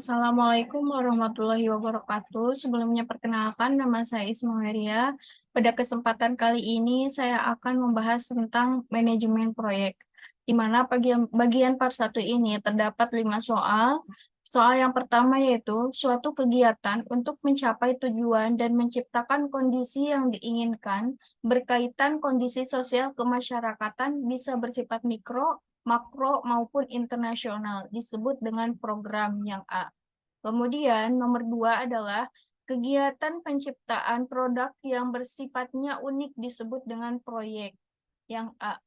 Assalamualaikum warahmatullahi wabarakatuh. Sebelumnya perkenalkan, nama saya Isma Weria. Pada kesempatan kali ini saya akan membahas tentang manajemen proyek, di mana bagian part 1 ini terdapat 5 soal. Soal yang pertama yaitu suatu kegiatan untuk mencapai tujuan dan menciptakan kondisi yang diinginkan berkaitan kondisi sosial kemasyarakatan bisa bersifat mikro, makro, maupun internasional disebut dengan program yang A. Kemudian nomor 2 adalah kegiatan penciptaan produk yang bersifatnya unik disebut dengan proyek yang A.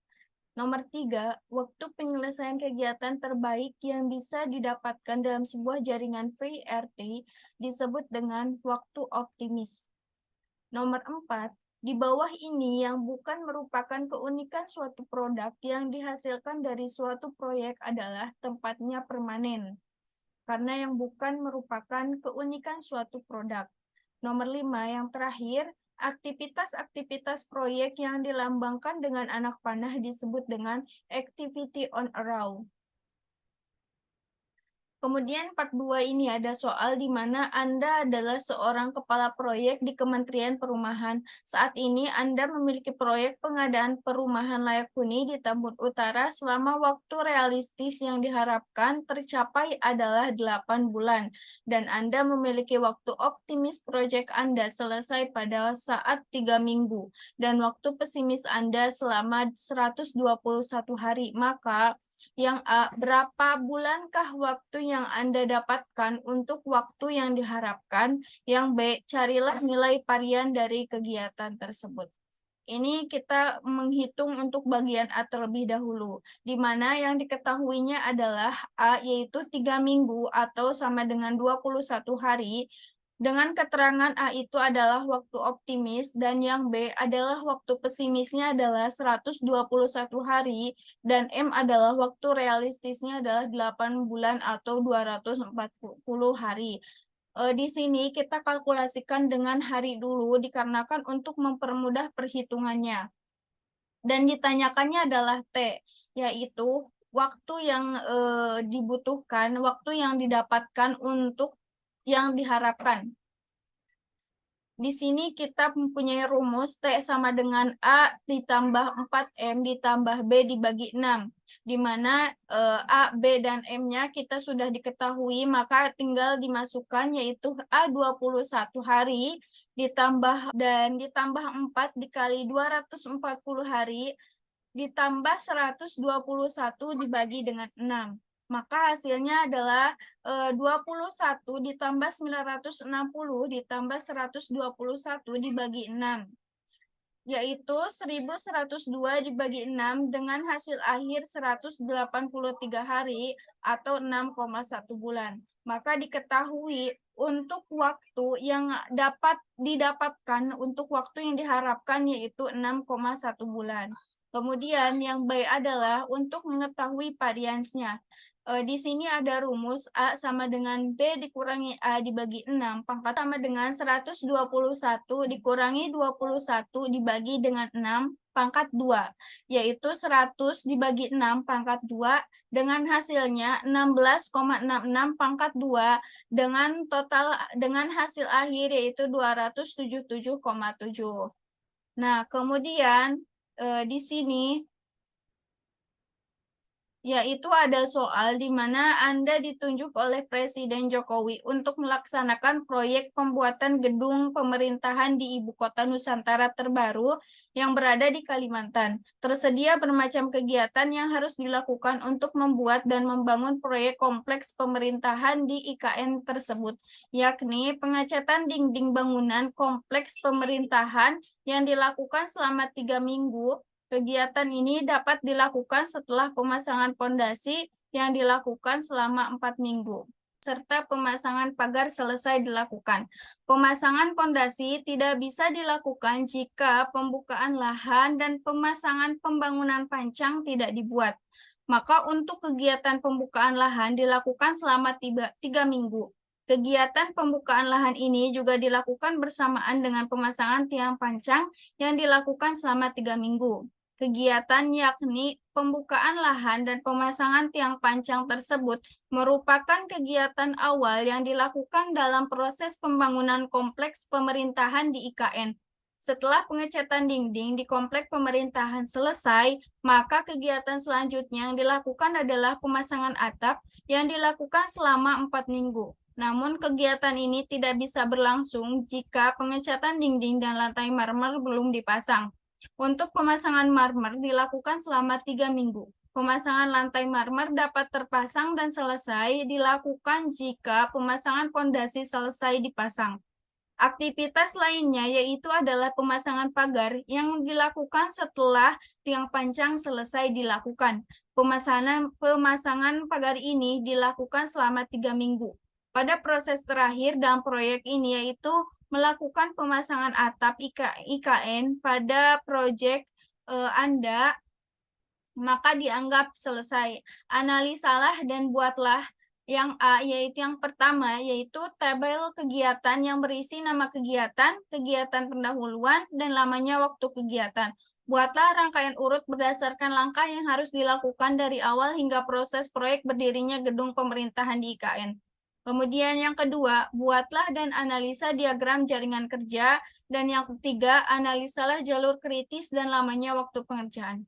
Nomor 3, waktu penyelesaian kegiatan terbaik yang bisa didapatkan dalam sebuah jaringan VRT disebut dengan waktu optimis. Nomor 4, di bawah ini yang bukan merupakan keunikan suatu produk yang dihasilkan dari suatu proyek adalah tempatnya permanen, karena yang bukan merupakan keunikan suatu produk. Nomor 5, yang terakhir, aktivitas-aktivitas proyek yang dilambangkan dengan anak panah disebut dengan activity on a row. Kemudian part 2 ini ada soal di mana Anda adalah seorang kepala proyek di Kementerian Perumahan. Saat ini Anda memiliki proyek pengadaan perumahan layak huni di Tambun Utara selama waktu realistis yang diharapkan tercapai adalah 8 bulan. Dan Anda memiliki waktu optimis proyek Anda selesai pada saat 3 minggu. Dan waktu pesimis Anda selama 121 hari. Maka yang A, berapa bulankah waktu yang Anda dapatkan untuk waktu yang diharapkan? Yang B, carilah nilai varian dari kegiatan tersebut. Ini kita menghitung untuk bagian A terlebih dahulu, di mana yang diketahuinya adalah A, yaitu 3 minggu atau sama dengan 21 hari, dengan keterangan A itu adalah waktu optimis dan yang B adalah waktu pesimisnya adalah 121 hari dan M adalah waktu realistisnya adalah 8 bulan atau 240 hari. Di sini kita kalkulasikan dengan hari dulu dikarenakan untuk mempermudah perhitungannya. Dan ditanyakannya adalah T, yaitu waktu yang dibutuhkan, waktu yang didapatkan untuk yang diharapkan. Di sini kita mempunyai rumus T sama dengan A ditambah 4M ditambah B dibagi 6. Di mana A, B, dan M-nya kita sudah diketahui, maka tinggal dimasukkan yaitu A 21 hari ditambah 4 dikali 240 hari ditambah 121 dibagi dengan 6. Maka hasilnya adalah 21 ditambah 960 ditambah 121 dibagi 6, yaitu 1102 dibagi 6 dengan hasil akhir 183 hari atau 6,1 bulan. Maka diketahui untuk waktu yang dapat didapatkan untuk waktu yang diharapkan yaitu 6,1 bulan. Kemudian yang B adalah untuk mengetahui variansnya. Di sini ada rumus A sama dengan B dikurangi A dibagi 6, pangkat sama dengan 121 dikurangi 21 dibagi dengan 6, pangkat 2, yaitu 100 dibagi 6 pangkat 2 dengan hasilnya 16,66 pangkat 2 dengan total dengan hasil akhir yaitu 277,7. Nah, kemudian di sini yaitu ada soal di mana Anda ditunjuk oleh Presiden Jokowi untuk melaksanakan proyek pembuatan gedung pemerintahan di Ibu Kota Nusantara terbaru yang berada di Kalimantan. Tersedia bermacam kegiatan yang harus dilakukan untuk membuat dan membangun proyek kompleks pemerintahan di IKN tersebut, yakni pengecatan dinding bangunan kompleks pemerintahan yang dilakukan selama 3 minggu. Kegiatan ini dapat dilakukan setelah pemasangan fondasi yang dilakukan selama 4 minggu, serta pemasangan pagar selesai dilakukan. Pemasangan fondasi tidak bisa dilakukan jika pembukaan lahan dan pemasangan pembangunan pancang tidak dibuat. Maka untuk kegiatan pembukaan lahan dilakukan selama 3 minggu. Kegiatan pembukaan lahan ini juga dilakukan bersamaan dengan pemasangan tiang pancang yang dilakukan selama 3 minggu. kegiatan yakni pembukaan lahan dan pemasangan tiang pancang tersebut merupakan kegiatan awal yang dilakukan dalam proses pembangunan kompleks pemerintahan di IKN. Setelah pengecatan dinding di kompleks pemerintahan selesai, maka kegiatan selanjutnya yang dilakukan adalah pemasangan atap yang dilakukan selama 4 minggu. Namun kegiatan ini tidak bisa berlangsung jika pengecatan dinding dan lantai marmer belum dipasang. Untuk pemasangan marmer dilakukan selama 3 minggu. Pemasangan lantai marmer dapat terpasang dan selesai dilakukan jika pemasangan pondasi selesai dipasang. Aktivitas lainnya yaitu adalah pemasangan pagar yang dilakukan setelah tiang pancang selesai dilakukan. Pemasangan pagar ini dilakukan selama 3 minggu. Pada proses terakhir dalam proyek ini yaitu melakukan pemasangan atap IKN pada proyek Anda, maka dianggap selesai. Analisalah dan buatlah yang A, yaitu yang pertama, yaitu tabel kegiatan yang berisi nama kegiatan, kegiatan pendahuluan, dan lamanya waktu kegiatan. Buatlah rangkaian urut berdasarkan langkah yang harus dilakukan dari awal hingga proses proyek berdirinya gedung pemerintahan di IKN. Kemudian yang kedua, buatlah dan analisa diagram jaringan kerja. Dan yang ketiga, analisalah jalur kritis dan lamanya waktu pengerjaan.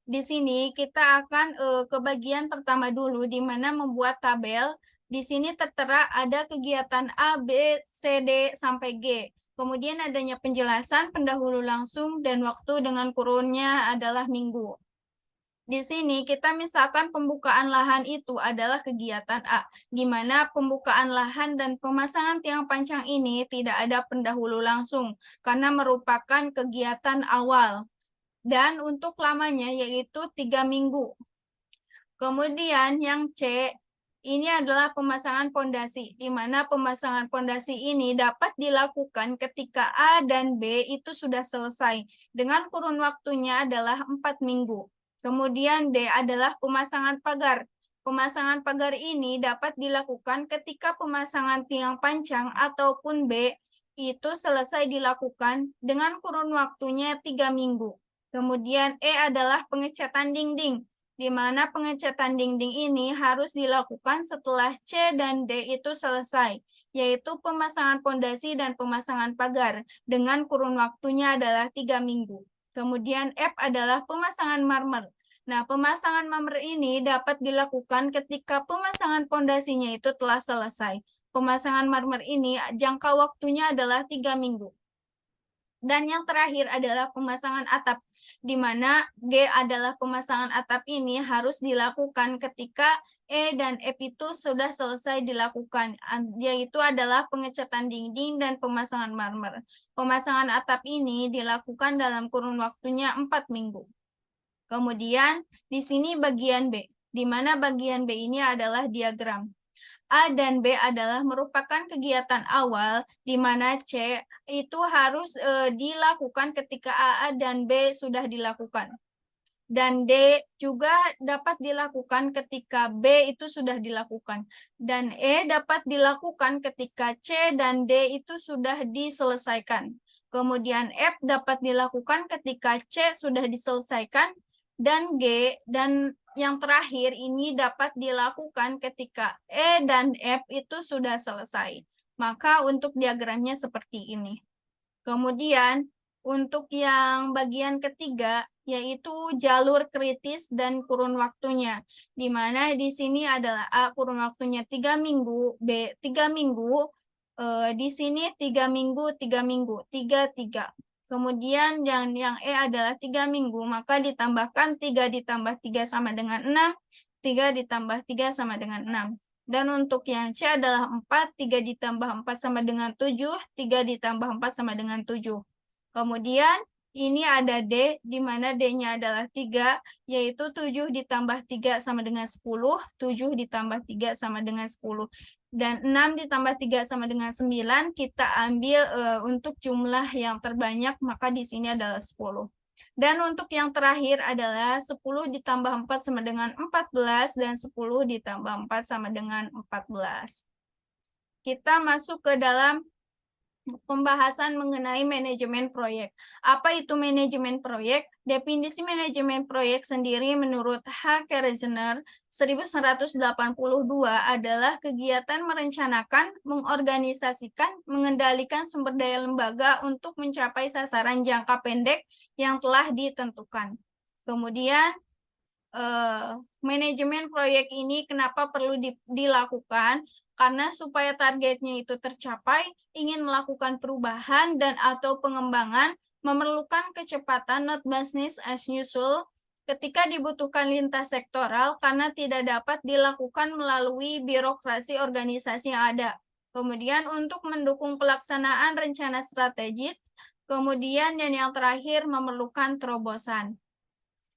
Di sini kita akan ke bagian pertama dulu, di mana membuat tabel. Di sini tertera ada kegiatan A, B, C, D, sampai G. Kemudian adanya penjelasan pendahulu langsung dan waktu dengan kurunnya adalah minggu. Di sini kita misalkan pembukaan lahan itu adalah kegiatan A, di mana pembukaan lahan dan pemasangan tiang pancang ini tidak ada pendahulu langsung, karena merupakan kegiatan awal. Dan untuk lamanya yaitu 3 minggu. Kemudian yang C, ini adalah pemasangan pondasi, di mana pemasangan pondasi ini dapat dilakukan ketika A dan B itu sudah selesai, dengan kurun waktunya adalah 4 minggu. Kemudian D adalah pemasangan pagar. Pemasangan pagar ini dapat dilakukan ketika pemasangan tiang pancang ataupun B itu selesai dilakukan dengan kurun waktunya 3 minggu. Kemudian E adalah pengecatan dinding, di mana pengecatan dinding ini harus dilakukan setelah C dan D itu selesai, yaitu pemasangan pondasi dan pemasangan pagar, dengan kurun waktunya adalah 3 minggu. Kemudian F adalah pemasangan marmer. Nah, pemasangan marmer ini dapat dilakukan ketika pemasangan pondasinya itu telah selesai. Pemasangan marmer ini jangka waktunya adalah 3 minggu. Dan yang terakhir adalah pemasangan atap, di mana G adalah pemasangan atap ini harus dilakukan ketika E dan F itu sudah selesai dilakukan, yaitu adalah pengecatan dinding dan pemasangan marmer. Pemasangan atap ini dilakukan dalam kurun waktunya 4 minggu. Kemudian di sini bagian B, di mana bagian B ini adalah diagram. A dan B adalah merupakan kegiatan awal, di mana C itu harus dilakukan ketika A dan B sudah dilakukan. Dan D juga dapat dilakukan ketika B itu sudah dilakukan. Dan E dapat dilakukan ketika C dan D itu sudah diselesaikan. Kemudian F dapat dilakukan ketika C sudah diselesaikan. Dan G dan yang terakhir ini dapat dilakukan ketika E dan F itu sudah selesai. Maka untuk diagramnya seperti ini. Kemudian untuk yang bagian ketiga yaitu jalur kritis dan kurun waktunya. Di mana di sini adalah A kurun waktunya 3 minggu, B 3 minggu, di sini 3 minggu, 3 minggu, 3, 3. Kemudian yang E adalah 3 minggu, maka ditambahkan 3 ditambah 3 sama dengan 6, 3 ditambah 3 sama dengan 6. Dan untuk yang C adalah 4, 3 ditambah 4 sama dengan 7, 3 ditambah 4 sama dengan 7. Kemudian ini ada D, di mana D-nya adalah 3, yaitu 7 ditambah 3 sama dengan 10, 7 ditambah 3 sama dengan 10. Dan 6 ditambah 3 sama dengan 9, kita ambil untuk jumlah yang terbanyak, maka di sini adalah 10. Dan untuk yang terakhir adalah 10 ditambah 4 sama dengan 14, dan 10 ditambah 4 sama dengan 14. Kita masuk ke dalam Pembahasan mengenai manajemen proyek. Apa itu manajemen proyek? Definisi manajemen proyek sendiri menurut H. Kerzner 1982 adalah kegiatan merencanakan, mengorganisasikan, mengendalikan sumber daya lembaga untuk mencapai sasaran jangka pendek yang telah ditentukan. Kemudian, manajemen proyek ini kenapa perlu dilakukan? Karena supaya targetnya itu tercapai, ingin melakukan perubahan dan atau pengembangan, memerlukan kecepatan not business as usual ketika dibutuhkan lintas sektoral karena tidak dapat dilakukan melalui birokrasi organisasi yang ada. Kemudian untuk mendukung pelaksanaan rencana strategis, kemudian dan yang terakhir memerlukan terobosan.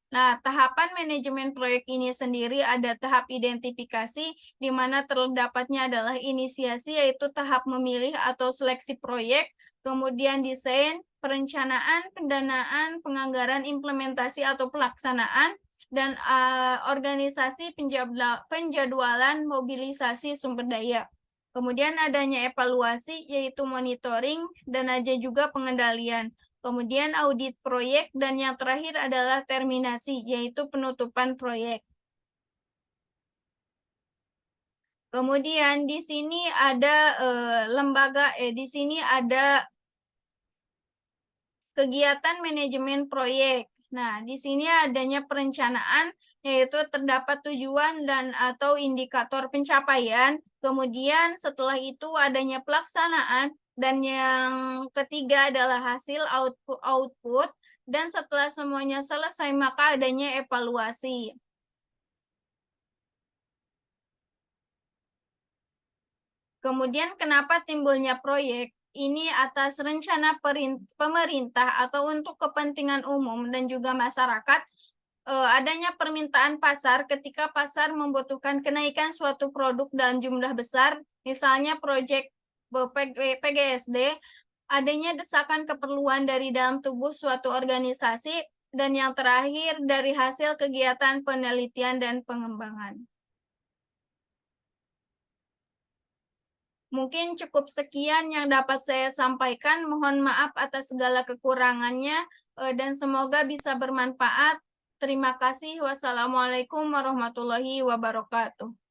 Nah, tahapan manajemen proyek ini sendiri ada tahap identifikasi, di mana terdapatnya adalah inisiasi, yaitu tahap memilih atau seleksi proyek, kemudian desain, perencanaan, pendanaan, penganggaran, implementasi atau pelaksanaan, dan organisasi penjadwalan mobilisasi sumber daya. Kemudian adanya evaluasi, yaitu monitoring, dan ada juga pengendalian. Kemudian audit proyek, dan yang terakhir adalah terminasi, yaitu penutupan proyek. Kemudian di sini ada di sini ada kegiatan manajemen proyek. Nah, di sini adanya perencanaan, yaitu terdapat tujuan dan atau indikator pencapaian. Kemudian setelah itu adanya pelaksanaan, dan yang ketiga adalah hasil output, dan setelah semuanya selesai maka adanya evaluasi. Kemudian kenapa timbulnya proyek? Ini atas rencana pemerintah atau untuk kepentingan umum dan juga masyarakat, adanya permintaan pasar ketika pasar membutuhkan kenaikan suatu produk dalam jumlah besar, misalnya proyek PGSD, adanya desakan keperluan dari dalam tubuh suatu organisasi, dan yang terakhir dari hasil kegiatan penelitian dan pengembangan. Mungkin cukup sekian yang dapat saya sampaikan. Mohon maaf atas segala kekurangannya, dan semoga bisa bermanfaat. Terima kasih. Wassalamualaikum warahmatullahi wabarakatuh.